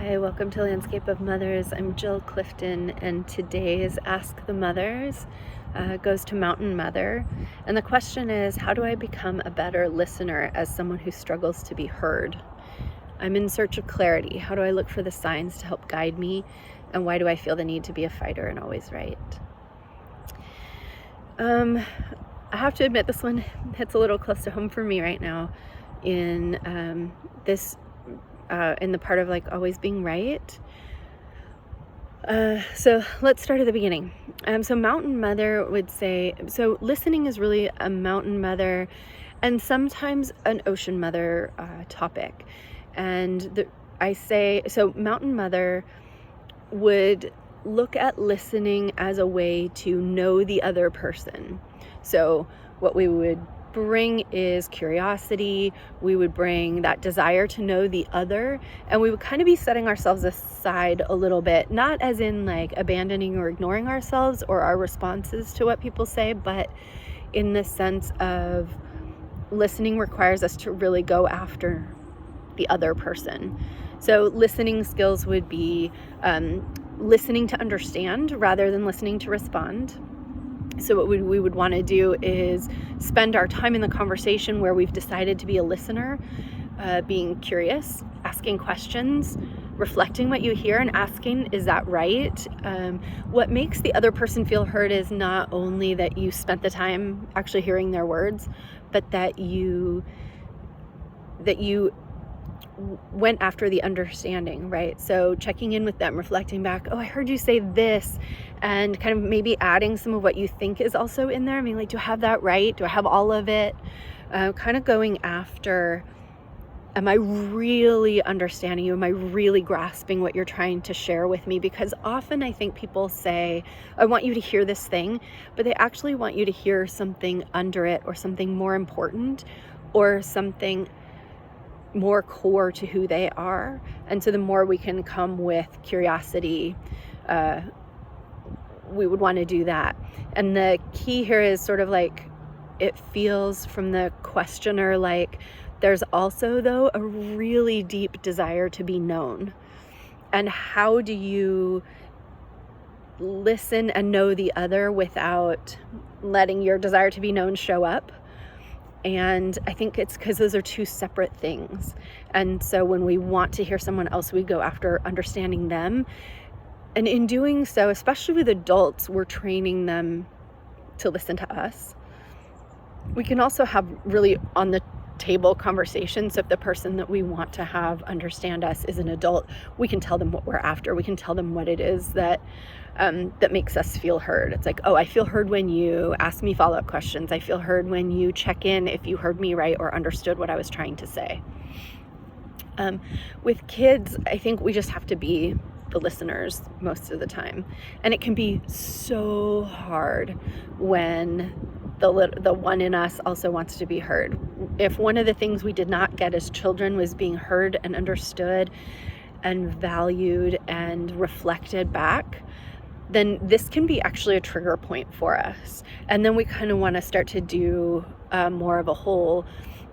Hi, welcome to Landscape of Mothers. I'm Jill Clifton, and today's Ask the Mothers goes to Mountain Mother. And the question is, how do I become a better listener as someone who struggles to be heard? I'm in search of clarity. How do I look for the signs to help guide me? And why do I feel the need to be a fighter and always right? I have to admit, this one hits a little close to home for me right now in in the part of like always being right. So let's start at the beginning. So Mountain Mother would say, so listening is really a Mountain Mother and sometimes an Ocean Mother topic. And so Mountain Mother would look at listening as a way to know the other person. So what we would bring is curiosity. We would bring that desire to know the other, and we would kind of be setting ourselves aside a little bit, not as in like abandoning or ignoring ourselves or our responses to what people say, but in the sense of listening requires us to really go after the other person. So listening skills would be listening to understand rather than listening to respond. So what we would want to do is spend our time in the conversation where we've decided to be a listener, being curious, asking questions, reflecting what you hear and asking, is that right? What makes the other person feel heard is not only that you spent the time actually hearing their words, but that you went after the understanding, right? So checking in with them, reflecting back, oh, I heard you say this, and kind of maybe adding some of what you think is also in there. I mean, like, do I have that right? Do I have all of it? Kind of going after, am I really understanding you? Am I really grasping what you're trying to share with me? Because often I think people say, I want you to hear this thing, but they actually want you to hear something under it, or something more important, or something more core to who they are. And so the more we can come with curiosity, we would want to do that. And the key here is sort of like, it feels from the questioner like there's also, though, a really deep desire to be known. And how do you listen and know the other without letting your desire to be known show up? And I think it's because those are two separate things. And so when we want to hear someone else, we go after understanding them. And in doing so, especially with adults, we're training them to listen to us. We can also have really on the table conversations. So if the person that we want to have understand us is an adult, we can tell them what we're after. We can tell them what it is that makes us feel heard. It's like, oh, I feel heard when you ask me follow-up questions. I feel heard when you check in if you heard me right or understood what I was trying to say. With kids, I think we just have to be the listeners most of the time. And it can be so hard when the one in us also wants to be heard. If one of the things we did not get as children was being heard and understood and valued and reflected back, then this can be actually a trigger point for us. And then we kind of want to start to do more of a whole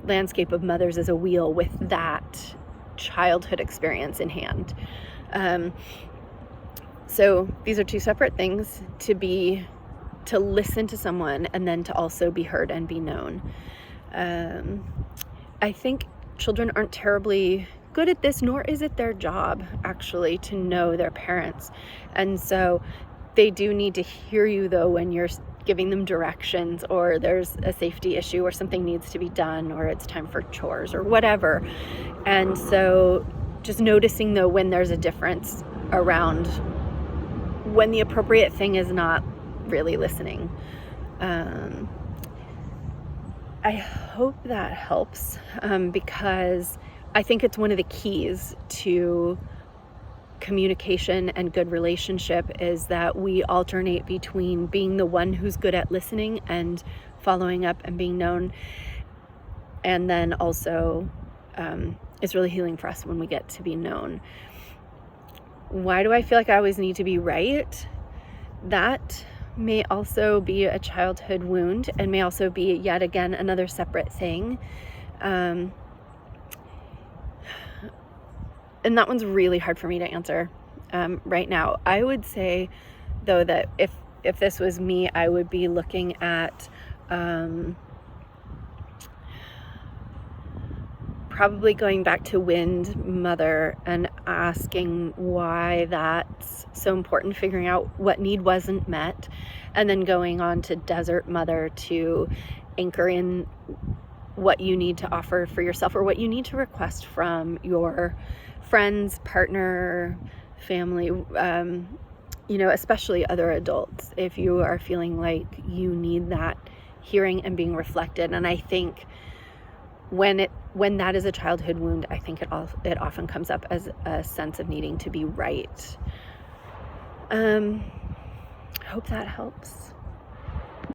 landscape of mothers as a wheel with that childhood experience in hand. So these are two separate things, to listen to someone and then to also be heard and be known. I think children aren't terribly good at this, nor is it their job actually to know their parents. And so they do need to hear you, though, when you're giving them directions, or there's a safety issue, or something needs to be done, or it's time for chores or whatever. And so just noticing, though, when there's a difference around when the appropriate thing is not really listening. I hope that helps, because I think it's one of the keys to communication and good relationship is that we alternate between being the one who's good at listening and following up and being known. And then also, it's really healing for us when we get to be known. Why do I feel like I always need to be right? That may also be a childhood wound and may also be yet again another separate thing. And that one's really hard for me to answer right now. I would say, though, that if this was me, I would be looking at probably going back to wind mother and asking why that's so important, figuring out what need wasn't met, and then going on to desert mother to anchor in what you need to offer for yourself or what you need to request from your friends, partner, family, especially other adults, if you are feeling like you need that hearing and being reflected. And I think when that is a childhood wound, I think it often comes up as a sense of needing to be right. Hope that helps.